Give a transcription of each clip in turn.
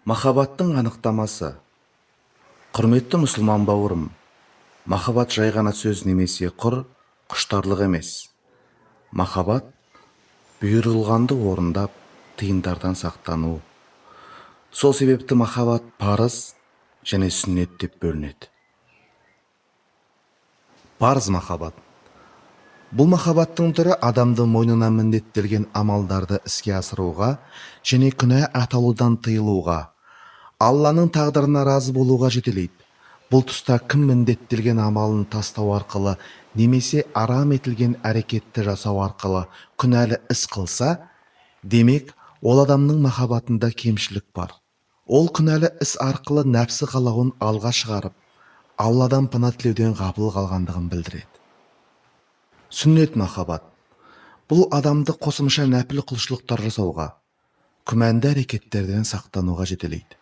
Махаббаттың анықтамасы. Құрметті мұсылман бауырым, махаббат жай ғана сөз немесе құштарлық емес. Махаббат бұйырылғанды орындап, тыйымдардан сақтану. Сол себепті махаббат парыз және сүннет деп бөлінеді. Парыз махаббат. Бұл махаббаттың түрі адамды мойнына міндеттелген амалдарды іске асыруға және күнә аталудан тыйылуға, Алланың тағдырына разы болуға жетелейді. Бұл тұста кім міндеттелген амалын тастау арқылы немесе арам етілген әрекетті жасау арқылы күнәлі іс қылса, демек, ол адамның махаббатында кемшілік бар. Ол күнәлі іс арқылы нәпсі қалауын алға шығарып, Алладан пана тілеуден ғапыл қалғандығын білдіреді. Сүннет махаббат. Бұл адамды қосымша нәпіл құлшылықтар жасауға, күмәнді әрекеттерден сақтануға жетелейді.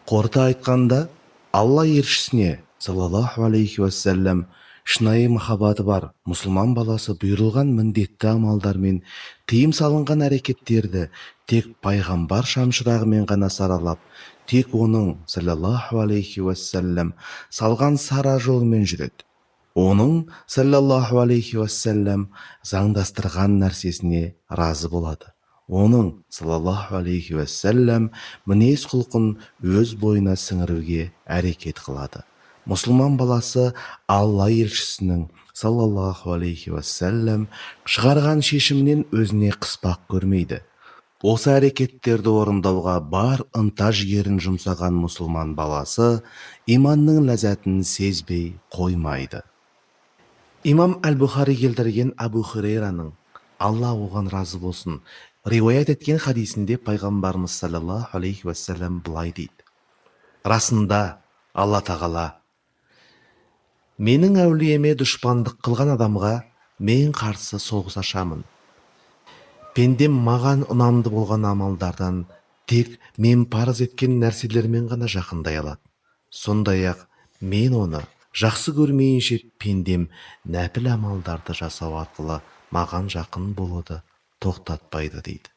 Қорыта айтқанда, Алла елшісіне, саллаллаху алейхи уассалам, шынайы махаббаты бар мұсылман баласы бұйырылған міндетті амалдар мен тыйым салынған әрекеттерді тек пайғамбар шамшырағымен ғана саралап, тек оның, саллаллаху алейхи уассалам, салған сара жолымен жүреді. Оның, саллаллаху алейхи уассалам, заңдастырған нәрсесіне разы болады. Оның, саллаллаху алейхи уассалам, мінез құлқын өз бойына сіңіруге әрекет қылады. Мұсылман баласы Алла елшісінің, саллаллаху алейхи уассалам, шығарған шешімнен өзіне қыспақ көрмейді. Осы әрекеттерді орындауға бар ынта жігерін жұмсаған мұсылман баласы иманның ләззатын сезбей қоймайды. Имам Әл-Бұхари келтірген Абу Хурейраның, Алла оған разы болсын, риуаят еткен хадисінде пайғамбарымыз саллаллаху алейхи уассалам былай дейді: расында Алла тағала менің әулиеме дұшпандық қылған адамға мен қарсы соғыс ашамын. Пендем маған ұнамды болған амалдардан тек мен парыз еткен нәрселермен ғана жақындай алады. Сондай-ақ мен оны жақсы көрмейінше пендем нәпіл амалдарды жасау арқылы маған жақын болуды тоқтатпайды дейді.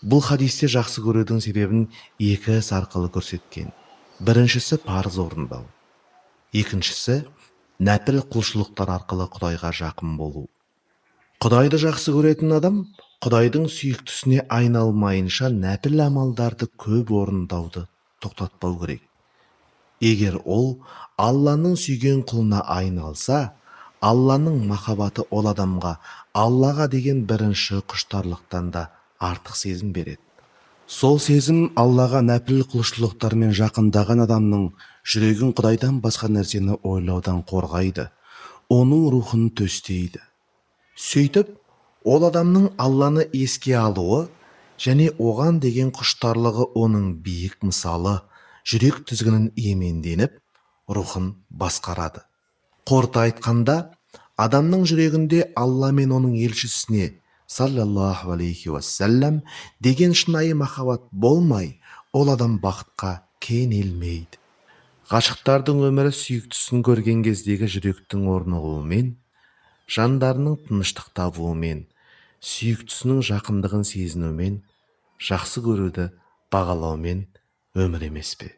Бұл хадисте жақсы көрудің себебін екі іс арқылы көрсеткен. Біріншісі парыз орындау. Екіншісі нәпіл құлшылықтар арқылы Құдайға жақын болу. Құдайды жақсы көретін адам Құдайдың сүйіктісіне айналмайынша нәпіл амалдарды көп орындауды тоқтатпау керек. Егер ол Алланың сүйген құлына айналса, Алланың махаббаты ол адамға Аллаға деген бірінші құштарлықтан да артық сезім береді. Сол сезім Аллаға нәпіл құлшылықтармен жақындаған адамның жүрегін Құдайдан басқа нәрсені ойлаудан қорғайды, оның рухын төстейді. Сөйтіп, ол адамның Алланы еске алуы және оған деген құштарлығы оның биік мысалы жүрек тізгінін иеменденіп, рухын басқарады. Қорыта айтқанда, адамның жүрегінде Алла мен оның елшісіне, саллаллаху алейхи уассалам, деген шынайы махаббат болмай, ол адам бақытқа кенелмейді. Ғашықтардың өмірі сүйіктісін көрген кездегі жүректің орнығуымен, жандарының тыныштық табуымен, сүйіктісінің жақындығын сезінумен, жақсы көруді бағалаумен өмір емес пе?